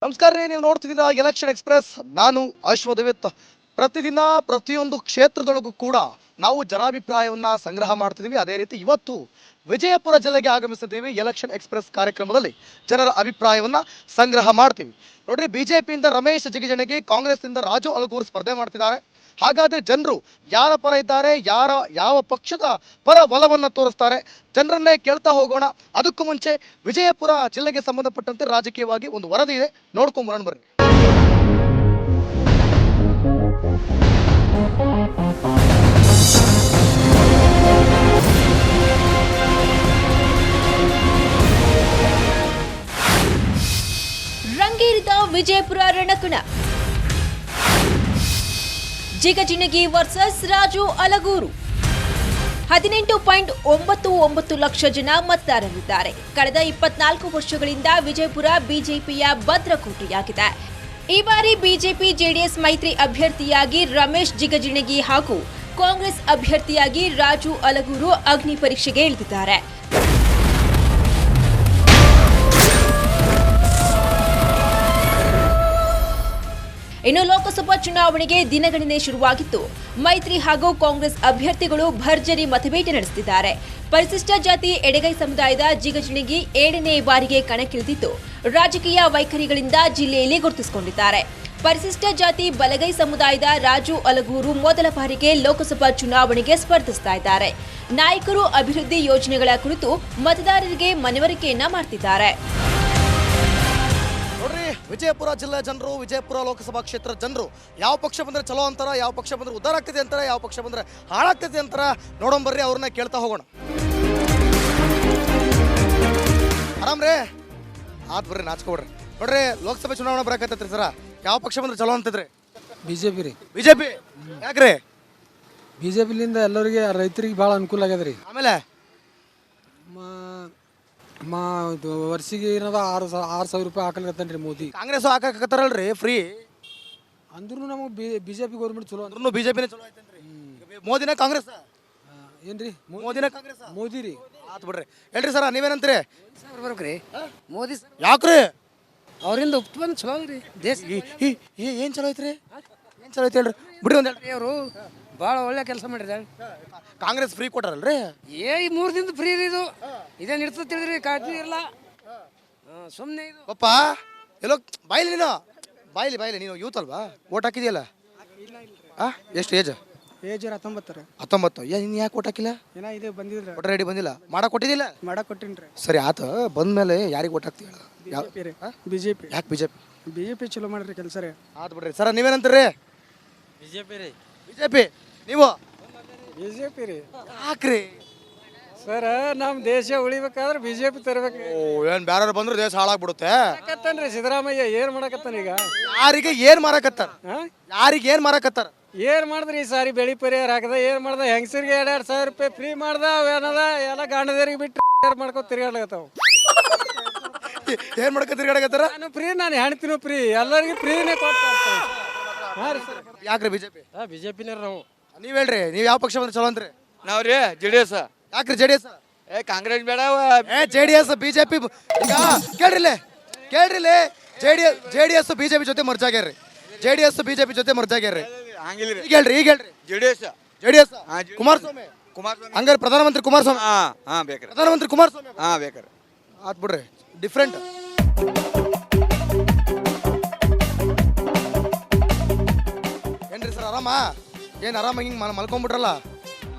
ನಮಸ್ಕಾರ ರೀ, ನೀವು ನೋಡ್ತಿದ್ದೀರಾ ಎಲೆಕ್ಷನ್ ಎಕ್ಸ್ಪ್ರೆಸ್. ನಾನು ಅಶ್ವದೇವಿತ್. ಪ್ರತಿದಿನ ಪ್ರತಿಯೊಂದು ಕ್ಷೇತ್ರದೊಳಗೂ ಕೂಡ ನಾವು ಜನಾಭಿಪ್ರಾಯವನ್ನ ಸಂಗ್ರಹ ಮಾಡ್ತಿದ್ದೀವಿ. ಅದೇ ರೀತಿ ಇವತ್ತು ವಿಜಯಪುರ ಜಿಲ್ಲೆಗೆ ಆಗಮಿಸಿದ್ದೀವಿ. ಎಲೆಕ್ಷನ್ ಎಕ್ಸ್ಪ್ರೆಸ್ ಕಾರ್ಯಕ್ರಮದಲ್ಲಿ ಜನರ ಅಭಿಪ್ರಾಯವನ್ನ ಸಂಗ್ರಹ ಮಾಡ್ತೀವಿ. ನೋಡ್ರಿ, ಬಿಜೆಪಿಯಿಂದ ರಮೇಶ್ ಜಿಗಜಿಣಗಿ, ಕಾಂಗ್ರೆಸ್ನಿಂದ ರಾಜು ಅಲಗೂರು ಸ್ಪರ್ಧೆ ಮಾಡ್ತಿದ್ದಾರೆ. ಹಾಗಾದ್ರೆ ಜನರು ಯಾರ ಪರ ಇದ್ದಾರೆ, ಯಾವ ಪಕ್ಷದ ಪರ ಒಲವನ್ನ ತೋರಿಸ್ತಾರೆ, ಜನರನ್ನೇ ಕೇಳ್ತಾ ಹೋಗೋಣ. ಅದಕ್ಕೂ ಮುಂಚೆ ವಿಜಯಪುರ ಜಿಲ್ಲೆಗೆ ಸಂಬಂಧಪಟ್ಟಂತೆ ರಾಜಕೀಯವಾಗಿ ಒಂದು ವರದಿ ಇದೆ, ನೋಡ್ಕೊಂಡ್ ಬರೋಣ ಬರ್ರಿ. ರಂಗೇರಿದ ವಿಜಯಪುರ ರಣಕಣ. ಜಿಗಜಿಣಗಿ ವರ್ಸಸ್ ರಾಜು ಅಲಗೂರು. 18.99 ಲಕ್ಷ ಜನ ಮತದಾರರಿದ್ದಾರೆ. ಕಳೆದ 24 ವರ್ಷಗಳಿಂದ ವಿಜಯಪುರ ಬಿಜೆಪಿಯ ಭದ್ರಕೋಟೆಯಾಗಿದೆ. ಈ ಬಾರಿ ಬಿಜೆಪಿ ಜೆಡಿಎಸ್ ಮೈತ್ರಿ ಅಭ್ಯರ್ಥಿಯಾಗಿ ರಮೇಶ್ ಜಿಗಜಿಣಗಿ ಹಾಗೂ ಕಾಂಗ್ರೆಸ್ ಅಭ್ಯರ್ಥಿಯಾಗಿ ರಾಜು ಅಲಗೂರು ಅಗ್ನಿ ಪರೀಕ್ಷೆಗೆ ಇಳಿದಿದ್ದಾರೆ. ಇನ್ನು ಲೋಕಸಭಾ ಚುನಾವಣೆಗೆ ದಿನಗಣನೆ ಶುರುವಾಗಿದ್ದು, ಮೈತ್ರಿ ಹಾಗೂ ಕಾಂಗ್ರೆಸ್ ಅಭ್ಯರ್ಥಿಗಳು ಭರ್ಜರಿ ಮತಬೇಟೆ ನಡೆಸುತ್ತಿದ್ದಾರೆ. ಪರಿಶಿಷ್ಟ ಜಾತಿ ಎಡಗೈ ಸಮುದಾಯದ ಜಿಗಜಿಣಗಿ 7ನೇ ಬಾರಿಗೆ ಕಣಕ್ಕಿಳಿದಿದ್ದು, ರಾಜಕೀಯ ವೈಖರಿಗಳಿಂದ ಜಿಲ್ಲೆಯಲ್ಲಿ ಗುರುತಿಸಿಕೊಂಡಿದ್ದಾರೆ. ಪರಿಶಿಷ್ಟ ಜಾತಿ ಬಲಗೈ ಸಮುದಾಯದ ರಾಜು ಅಲಗೂರು ಮೊದಲ ಬಾರಿಗೆ ಲೋಕಸಭಾ ಚುನಾವಣೆಗೆ ಸ್ಪರ್ಧಿಸ್ತಾ ಇದ್ದಾರೆ. ನಾಯಕರು ಅಭಿವೃದ್ಧಿ ಯೋಜನೆಗಳ ಕುರಿತು ಮತದಾರರಿಗೆ ಮನವರಿಕೆಯನ್ನ ಮಾಡ್ತಿದ್ದಾರೆ. ವಿಜಯಪುರ ಜಿಲ್ಲೆ ಜನರು, ವಿಜಯಪುರ ಲೋಕಸಭಾ ಕ್ಷೇತ್ರದ ಜನರು ಯಾವ ಪಕ್ಷ ಬಂದ್ರೆ ಚಲೋ ಅಂತಾರ, ಯಾವ ಪಕ್ಷ ಬಂದ್ರೆ ಉದ್ಧಾರ ಆಗ್ತದೆ ಅಂತಾರೆ, ಯಾವ ಪಕ್ಷ ಬಂದ್ರೆ ಹಾಳಾಗ್ತದೆ ಅಂತಾರ, ನೋಡೋಣ ಅವ್ರನ್ನ ಕೇಳ್ತಾ ಹೋಗೋಣ. ಆರಾಮ್ರೇ ಆತ್ ಬರ್ರಿ, ನಾಚ್ಕೊಡ್ರಿ. ನೋಡ್ರಿ, ಲೋಕಸಭೆ ಚುನಾವಣೆ ಬರಕತ್ತೈತ್ರಿ ಸರ, ಯಾವ ಪಕ್ಷ ಬಂದ್ರೆ ಚಲೋ ಅಂತಿದ್ರಿ? ಬಿಜೆಪಿ ರೀ. ಬಿಜೆಪಿ ಯಾಕ್ರಿ? ಬಿಜೆಪಿಲಿಂದ ಎಲ್ಲರಿಗೆ ರೈತರಿಗೆ ಭಾಳ ಅನುಕೂಲ ಆಗ್ಯದ ರೀ. ಆಮೇಲೆ ವರ್ಷಿಗೆ ಏನದ 6,000 ರೂಪಾಯಿ ಹಾಕಲ್ಕತ್ತಾನ ರೀ ಮೋದಿ. ಕಾಂಗ್ರೆಸ್ ಹಾಕಕತ್ತಾರಲ್ರಿ ಫ್ರೀ ಅಂದ್ರೂ ನಮಗೆ ಬಿಜೆಪಿ ಗೌರ್ಮೆಂಟ್ ಚಲೋ ಅಂದ್ರೂ ಬಿಜೆಪಿನೇ ಚಲೋ ಐತೇನ್ರಿ? ಮೋದಿನೇ ಕಾಂಗ್ರೆಸ್ ಏನ್ರಿ? ಮೋದಿನೇ ಕಾಂಗ್ರೆಸ್? ಮೋದಿ ರೀ. ಆತ್ ಬಿಡ್ರಿ. ಹೇಳ್ರಿ ಸರ, ನೀವೇನಂತೀರಿ? ಬರ್ಬೇಕ್ರಿ ಮೋದಿ ಯಾಕ್ರಿ? ಅವರಿಂದ ಉತ್ಪನ್ನ ಚಲೋ ರೀ ದೇಶ. ಏನ್ ಚಲೋ ಐತ್ರಿ? ಏನ್ ಚಲೋ ಐತಿ ಹೇಳ್ರಿ, ಬಿಡ್ರಿ ಒಂದ್ ಹೇಳ್ರಿ. ಅವರು ಭಾಳ ಒಳ್ಳೆ ಕೆಲಸ ಮಾಡಿದ್ದಾರೆ. ಕಾಂಗ್ರೆಸ್ ಫ್ರೀ ಕೊಟ್ಟಾರಲ್ರಿ? ಈ 3 ದಿನದ ಫ್ರೀ ರೀ ಇದು. ಇದೇನು ಇರ್ತದೆ ತಿಳಿದ್ರಿ, ಕಾಳಜಿ ಇರಲ್ಲ ಸುಮ್ಮನೆ ಇದು. ಪಪ್ಪ ಎಲ್ಲೋ ಬಾಯ್ಲಿ, ನೀನು ಬಾಯ್ಲಿ ನೀನು ಯೂತ್ ಅಲ್ವಾ? ಓಟ್ ಹಾಕಿದ್ಯಲ್ಲ? ಎಷ್ಟು ಏಜ್? ಏಜ್ 19 ರೀ. 19. ನೀನು ಯಾಕೆ ಓಟ್ ಹಾಕಿಲ್ಲ? ಏನೋ ಇದೆ ಬಂದಿದ್ರೆ ಓಟರ್ ಐಡಿ ಬಂದಿಲ್ಲ, ಮಾಡಕ್ ಕೊಟ್ಟಿದ್ದಿಲ್ಲ? ಮಾಡಕ್ ಕೊಟ್ಟಿನಿ ರೀ. ಸರಿ ಆತ, ಬಂದ್ಮೇಲೆ ಯಾರಿಗೆ ಓಟ್ ಹಾಕ್ತೀವಿ? ಬಿಜೆಪಿ. ಯಾಕೆ ಬಿಜೆಪಿ ಚಲೋ ಮಾಡ್ರಿ ಕೆಲಸ ರೀ. ಆತ್ ಬಿಡ್ರಿ. ಸರ, ನೀವೇನಂತೀರಿ? ಬಿಜೆಪಿ ರೀ. ಬಿಜೆಪಿ. ನೀವು? ಬಿಜೆಪಿ ರೀ. ಯಾಕ್ರಿ? ಸರ್, ನಮ್ಮ ದೇಶ ಉಳಿಬೇಕಾದ್ರೆ ಬಿಜೆಪಿ ತರಬೇಕು. ಏನ್ ಬ್ಯಾರ ಬಂದ್ರೆ ದೇಶ ಹಾಳಾಗ್ಬಿಡುತ್ತೆ? ಯಾಕತ್ತಾನ್ರಿ ಸಿದ್ದರಾಮಯ್ಯ ಏನ್ ಮಾಡಕತ್ತಾನ ಈಗ? ಯಾರಿಗೆ ಏನ್ ಮಾರಕತ್ತಾರ? ಯಾರಿಗೆ ಏನ್ ಮಾರಕತ್ತಾರ? ಏನ್ ಮಾಡಿದ್ರಿ ಈ ಸಾರಿ ಬೆಳಿ ಪರಿಹಾರ ಹಾಕದ? ಏನ್ ಮಾಡ್ದ? ಹೆಂಗಸರಿಗೆ 2,000 ರೂಪಾಯಿ ಫ್ರೀ ಮಾಡ್ದ. ಅವೇನದ ಎಲ್ಲ ಗಾಂಡದೇರಿಗೆ ಬಿಟ್ಟು ಮಾಡ್ಕೊ ತಿರ್ಗಾಡ್ಲಕತ್ತಾವ. ಏನ್ ಮಾಡ್ಕೊ ತಿರ್ಗಾಡಕತ್ತಾರ? ನಾನು ಫ್ರೀ, ನಾನು ಹೆಣ್ತಿನೂ ಫ್ರೀ, ಎಲ್ಲರಿಗೂ ಫ್ರೀನೇ ಕೊಡ್ತಾರೆ. ಯಾಕ್ರಿ ಬಿಜೆಪಿ? ಬಿಜೆಪಿನೇ ನಾವು. ನೀವ್ ಹೇಳ್ರಿ, ನೀವ್ ಯಾವ ಪಕ್ಷ ಬಂದ್ರೆ ಚಲೋ ಅಂತ್ರಿ? ನಾವ್ರಿ ಜೆಡಿಎಸ್. ಯಾಕ್ರಿ ಜೆಡಿಎಸ್? ಕಾಂಗ್ರೆಸ್ ಬೇಡ. ಜೆಡಿಎಸ್ ಬಿಜೆಪಿ ಈಗ ಕೇಳ್ರಿ, ಜೆಡಿಎಸ್ ಬಿಜೆಪಿ ಜೊತೆ ಮರ್ಜ್ ಆಗ್ಯಾರ್ರಿ. ಜೆಡಿಎಸ್ ಬಿಜೆಪಿ ಜೊತೆ ಮರ್ಜ್ ಆಗ್ಯಾರ್ರಿ. ಈಗ ಹೇಳ್ರಿ ಜೆಡಿಎಸ್. ಕುಮಾರಸ್ವಾಮಿ ಹಂಗಾರೆ ಪ್ರಧಾನಮಂತ್ರಿ ಕುಮಾರಸ್ವಾಮಿ. ಬೇಕ್ರಿ ಪ್ರಧಾನಮಂತ್ರಿ ಕುಮಾರಸ್ವಾಮಿ ಬೇಕ್ರಿ. ಆತ್ ಬಿಡ್ರಿ. ಡಿಫ್ರೆಂಟ್. ಏನ್ರಿ ಸರ್, ಆರಾಮ? ಏನ್ ಆರಾಮ ಹಿಂಗ್ ಮಲ್ಕೊಂಡ್ಬಿಟ್ರಲ್ಲ?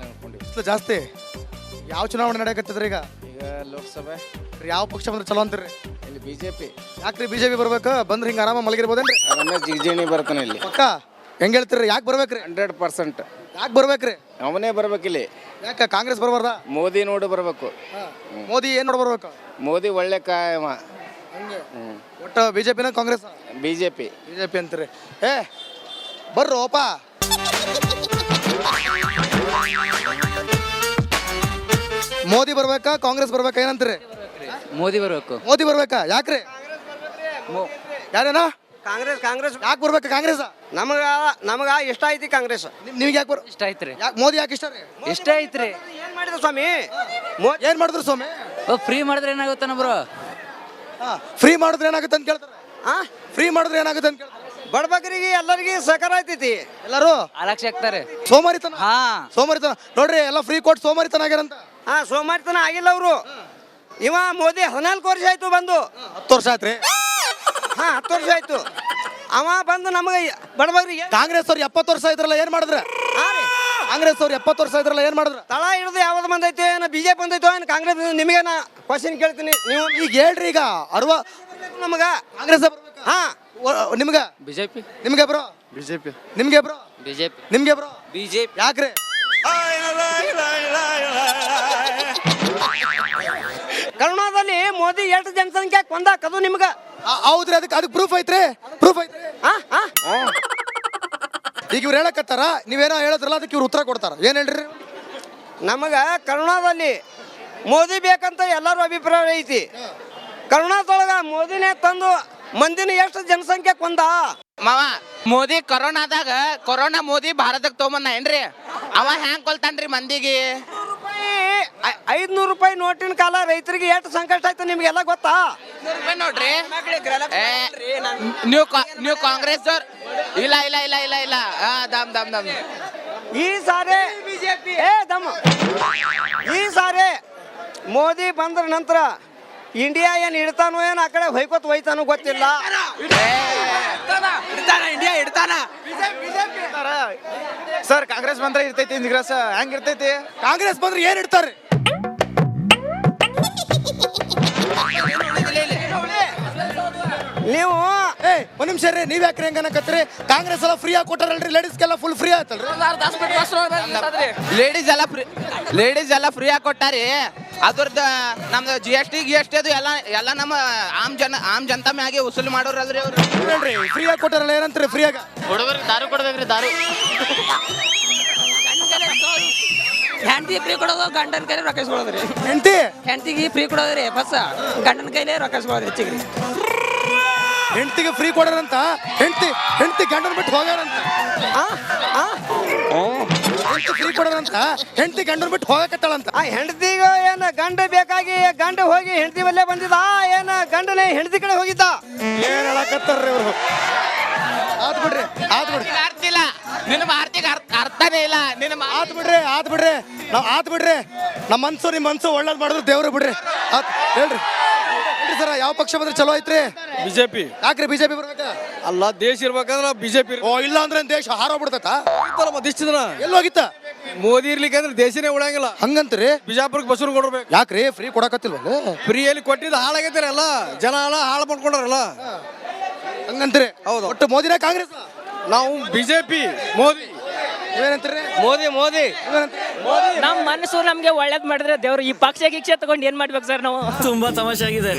ಜಾಸ್ತಿ. ಯಾವ ಚುನಾವಣೆ ನಡೆಯಕತ್ತದ್ರಿ ಈಗ? ಈಗ ಲೋಕಸಭೆ. ಯಾವ ಪಕ್ಷ ಬಂದ್ರೆ ಚಲೋ ಅಂತೀರಿ? ಇಲ್ಲಿ ಬಿಜೆಪಿ. ಯಾಕ್ರಿ ಬಿಜೆಪಿ ಬರ್ಬೇಕು? ಬಂದ್ರೆ ಹಿಂಗ ಆರಾಮ ಮಲಗಿರ್ಬೋದೇನ್ರಿ? ರಮೇಶ್ ಜಿಗಜಿಣಗಿ ಬರ್ತಾನೆ ಇಲ್ಲಿ ಪಕ್ಕ. ಹೆಂಗ್ ಹೇಳ್ತೀರಿ? ಯಾಕೆ ಬರ್ಬೇಕ್ರಿ? 100%. ಯಾಕೆ ಬರ್ಬೇಕ್ರಿ? ಅವನೇ ಬರ್ಬೇಕಿಲ್ಲಿ. ಯಾಕೆ ಕಾಂಗ್ರೆಸ್ ಬರ್ಬಾರ್ದ? ಮೋದಿ ನೋಡಿ ಬರ್ಬೇಕು. ಮೋದಿ ಏನ್ ನೋಡಿ ಬರ್ಬೇಕು? ಮೋದಿ ಒಳ್ಳೆ ಕಾಯಮ. ಒಟ್ಟು ಬಿಜೆಪಿನ ಕಾಂಗ್ರೆಸ್? ಬಿಜೆಪಿ. ಬಿಜೆಪಿ ಅಂತೀರಿ? ಬರ್ರೋಪ. ಮೋದಿ ಬರ್ಬೇಕಾ ಕಾಂಗ್ರೆಸ್ ಬರ್ಬೇಕಾ ಏನಂತೀರಿ? ಮೋದಿ ಬರ್ಬೇಕು. ಮೋದಿ ಬರ್ಬೇಕಾ? ಯಾಕ್ರಿ? ಯಾರೇನಾ? ಕಾಂಗ್ರೆಸ್. ಯಾಕೆ ಬರ್ಬೇಕು ಕಾಂಗ್ರೆಸ್? ನಮಗ ಇಷ್ಟ ಐತಿ ಕಾಂಗ್ರೆಸ್. ನಿಮ್ಗೆ ಯಾಕೆ ಇಷ್ಟ ಐತ್ರಿ. ಮೋದಿ ಯಾಕೆ ಇಷ್ಟ ರೀ? ಇಷ್ಟ ಐತ್ರಿ. ಏನ್ ಮಾಡಿದ್ರು ಸ್ವಾಮಿ? ಏನ್ ಮಾಡಿದ್ರು ಸ್ವಾಮಿ? ಫ್ರೀ ಮಾಡಿದ್ರೆ ಏನಾಗುತ್ತೆ ಬ್ರೋ? ಫ್ರೀ ಮಾಡಿದ್ರೆ ಏನಾಗುತ್ತೆ ಅಂತ ಕೇಳ್ತಾರೆ. ಫ್ರೀ ಮಾಡಿದ್ರೆ ಏನಾಗುತ್ತೆ ಅಂತ ಕೇಳ್ತಾರೆ. ಬಡಬಗ್ರಿಗೆ ಎಲ್ಲರಿಗೆ ಸಹಕಾರ ಆಯ್ತೈತಿ. ಎಲ್ಲರೂ ಅಲಕ್ಷ ಆಗ್ತಾರೆ. ಸೋಮಾರಿತನ ಹಾ ಸೋಮಾರಿತನ ನೋಡ್ರಿ ಎಲ್ಲ ಫ್ರೀ ಕೊಟ್ಟು ಸೋಮಾರಿತನ ಆಗ್ಯಾರಂತ. ಸೋಮಾರಿತನ ಆಗಿಲ್ಲ ಅವರು. ಇವ ಮೋದಿ 14 ವರ್ಷ ಆಯ್ತು ಬಂದು. 10 ವರ್ಷ ಆಯ್ತ್ರಿ. 10 ವರ್ಷ ಆಯ್ತು. ಅವ ಬಂದು ನಮಗೆ ಬಡಬಗ್ರಿಗೆ ಕಾಂಗ್ರೆಸ್ ಅವ್ರು 70 ವರ್ಷ ಇದ್ರಲ್ಲ ಏನ್ ಮಾಡಿದ್ರ? ಕಾಂಗ್ರೆಸ್ ಅವ್ರು 70 ವರ್ಷ ಇದ್ರಲ್ಲ ಏನ್ ಮಾಡಿದ್ರ? ತಳ ಹಿಡಿದು ಯಾವ್ದು ಬಂದೈತೆ ಏನೋ ಬಿಜೆಪಿ ಬಂದೈತೋ ಏನು ಕಾಂಗ್ರೆಸ್? ನಿಮಗೆ ನಾ ಕ್ವಶನ್ ಕೇಳ್ತೀನಿ. ನೀವು ಈಗ ಹೇಳ್ರಿ, ಈಗ ನಮಗ ಕಾಂಗ್ರೆಸ್ ನಿಮ್ಗ ಬಿಜೆಪಿ ನಿಮ್ಗೆ ಬ್ರೋ ಬಿಜೆಪಿ ನಿಮ್ಗೆ ಬ್ರೋ ಬಿಜೆಪಿ ನಿಮ್ಗೆ ಬ್ರೋ ಬಿಜೆಪಿ ಯಾಕ್ರಿ? ಕರ್ನಾಟಕದಲ್ಲಿ ಮೋದಿ ಎಷ್ಟು ಜನಸಂಖ್ಯೆ ಕೊಂದಾಕದು ನಿಮ್ಗ? ಹೌದ್ರಿ, ಅದಕ್ಕೆ ಪ್ರೂಫ್ ಐತ್ರಿ, ಪ್ರೂಫ್ ಐತ್ರಿ. ಈಗ ಇವ್ರು ಹೇಳಕತ್ತಾರ, ನೀವೇನೋ ಹೇಳಿದ್ರಲ್ಲ ಅದಕ್ಕೆ ಇವ್ರು ಉತ್ತರ ಕೊಡ್ತಾರ. ಏನ್ ಹೇಳ್ರಿ? ನಮಗ ಕರುಣಾದಲ್ಲಿ ಮೋದಿ ಬೇಕಂತ ಎಲ್ಲರೂ ಅಭಿಪ್ರಾಯ ಐತಿ. ಕರುಣಾದೊಳಗ ಮೋದಿನೇ ತಂದು ಮಂದಿನ ಎಷ್ಟು ಜನಸಂಖ್ಯೆ ಕೊಂದ ಮಾವ. ಮೋದಿ ಕೊರೋನಾ ಮೋದಿ ಭಾರತಕ್ಕೆ ತೊಗೊಂಬಂದ ಏನ್ರಿ? ಅವ ಹ್ಯಾಂಗ್ ಕೊಲ್ತಾನ್ರಿ ಮಂದಿಗೆ? 500 ರೂಪಾಯಿ ನೋಟಿನ ಕಾಲ ರೈತರಿಗೆ ಎಷ್ಟು ಸಂಕಷ್ಟ ಆಯ್ತು ನಿಮ್ಗೆಲ್ಲ ಗೊತ್ತಾ? ನೋಡ್ರಿ ನೀವು ಕಾಂಗ್ರೆಸ್ ಅವ್ರ ಇಲ್ಲ ಇಲ್ಲ ಇಲ್ಲ ಇಲ್ಲ ಇಲ್ಲ ದಮ್ ದಮ್ ದಮ್ ಈ ಸಾರಿ ಈ ಸಾರಿ ಮೋದಿ ಬಂದ್ರ ನಂತರ ಇಂಡಿಯಾ ಏನ್ ಇಡ್ತಾನೋ ಏನ್ ಆ ಕಡೆ ಹೊಯ್ಕೋತ್ ಹೋಯ್ತಾನೋ ಗೊತ್ತಿಲ್ಲ. ಇಂಡಿಯಾ ಇಡ್ತಾನ. ಸರ್ ಕಾಂಗ್ರೆಸ್ ಬಂದ್ರೆ ಇರ್ತೈತಿ, ಕಾಂಗ್ರೆಸ್ ಹೆಂಗ್ ಇರ್ತೈತಿ? ಕಾಂಗ್ರೆಸ್ ಬಂದ್ರೆ ಏನ್ ಇಡ್ತಾರ್ರಿ? ನೀವು ಒಂದ್ ನಿಮಿಷ ರೀ, ನೀವ್ ಯಾಕ್ರಿ ಹೆಂಗ ಅನ್ನಕತ್ರಿ? ಕಾಂಗ್ರೆಸ್ ಎಲ್ಲ ಫ್ರೀ ಆಗಿ ಕೊಟ್ಟಾರಲ್ರಿ, ಲೇಡೀಸ್ಗೆಲ್ಲ ಫುಲ್ ಫ್ರೀ ಆಯ್ತಲ್ರಿ? ಲೇಡೀಸ್ ಎಲ್ಲ ಫ್ರೀ ಆಗಿ ಕೊಟ್ಟಾರಿ. ಅದ್ರದ್ದು ನಮ್ದು GST ಅದು ಎಲ್ಲ ನಮ್ಮ ಆಮ್ ಜನತಾ ಮ್ಯಾಗೆ ವಸೂಲಿ ಮಾಡೋರಲ್ರಿ ಅವ್ರು. ಫ್ರೀ ಆಗಿ ಕೊಟ್ಟಾರಲ್ಲ, ಏನಂತ್ರಿ ಫ್ರೀ ಆಗ? ಹುಡುಗರಿಗೆ ದಾರು ಕೊಡ್ಬೇಕ್ರಿ, ದಾರು. ಹೆಂಡತಿ ಫ್ರೀ ಕೊಡೋದು, ಗಂಡನ ಕೈಲಿ ರೊಕ್ಕ ಇಸ್ಕೊಳ್ಳೋದ್ರಿ. ಹೆಂಡತಿಗೆ ಫ್ರೀ ಕೊಡೋದ್ರಿ ಬಸ್, ಗಂಡನ ಕೈಲೇ ರೊಕ್ಕ ಇಸ್ಕೊಳ್ಳೋದ್ರಿ ಹೆಚ್ಚಿಗೆ. ಹೆಂಡತಿಗೆ ಫ್ರೀ ಕೊಡಾರಂತ, ಹೆಂಡತಿ ಗಂಡನ ಬಿಟ್ಟು ಹೋಗ್ಯಾರಂತ. ಫ್ರೀ ಕೊಡಾರಂತ, ಹೆಂಡತಿ ಗಂಡನ ಬಿಟ್ಟು ಹೋಗಕತ್ತಾಳಂತ. ಆ ಹೆಂಡತಿಗ ಏನ ಗಂಡ ಬೇಕಾಗಿ ಗಂಡ ಹೋಗಿ ಹೆಂಡತಿ ಬಲ್ಲೇ ಬಂದಿದ್ದ, ಏನ ಗಂಡನೇ ಹೆಂಡತಿ ಕಡೆ ಹೋಗಿದ್ದ? ಏನ್ ಹೇಳಕತ್ತಾರ್ರಿ ಇವ್ರು? ಆತ್ ಬಿಡ್ರಿ. ಅರ್ಥಿಲ್ಲ ನಿನ್ನ ಮಾರ್ತಿಗೆ ಅರ್ಥನೇ ಇಲ್ಲ. ಆತ್ ಬಿಡ್ರಿ ನಾವ್ ಆತ್ ಬಿಡ್ರಿ. ನಮ್ಮ ಮನ್ಸು ನಿಮ್ ಮನ್ಸು ಒಳ್ಳೇದ್ ಮಾಡಿದ್ರು ದೇವ್ರು ಬಿಡ್ರಿ. ಹೇಳ್ರಿ ಸರ, ಯಾವ ಪಕ್ಷ ಬಂದ್ರೆ ಚಲೋ ಐತ್ರಿ? ಬಿಜೆಪಿ. ಯಾಕ್ರಿ ಬಿಜೆಪಿ ಬರ್ಬೇಕ? ಅಲ್ಲ, ದೇಶ ಇರ್ಬೇಕಂದ್ರ ಬಿಜೆಪಿ. ಓ, ಇಲ್ಲ ಅಂದ್ರೆ ದೇಶ ಹಾರೋಗ್ಬಿಡ್ತೈತ? ಇಷ್ಟ ದಿನ ಎಲ್ಲಿ ಹೋಗಿತ್ತ? ಮೋದಿ ಇರ್ಲಿಕ್ಕೆ ಅಂದ್ರೆ ದೇಶನೇ ಉಳಂಗಿಲ್ಲ. ಹಂಗಂತ್ರಿ? ಬಿಜಾಪುರಕ್ಕೆ ಬಸ್ರು ಕೊಡ್ಬೇಕು. ಯಾಕ್ರಿ ಫ್ರೀ ಕೊಡಕತ್ತಿಲ್ವಲ್ಲ? ಫ್ರೀಯಲ್ಲಿ ಕೊಟ್ಟಿದ್ದು ಹಾಳಾಗೈತಿರಲ್ಲ, ಜನ ಎಲ್ಲ ಹಾಳು ಮಾಡ್ಕೊಂಡ್ರಲ್ಲ. ಹಂಗಂತ್ರಿ? ಹೌದು. ಒಟ್ಟು ಮೋದಿನ ಕಾಂಗ್ರೆಸ್? ನಾವು ಬಿಜೆಪಿ. ಮೋದಿ ನೀವೇನಂತೀರಿ? ಮೋದಿ ನಮ್ಮ ಮನಸ್ಸು ನಮ್ಗೆ ಒಳ್ಳೇದ್ ಮಾಡಿದ್ರೆ ದೇವ್ರು ಈ ಪಕ್ಷ ಗೀಕ್ಷ ತಗೊಂಡು ಏನ್ ಮಾಡ್ಬೇಕು ಸರ್ ನಾವು? ತುಂಬಾ ತಮಾಷೆ ಆಗಿದೆ.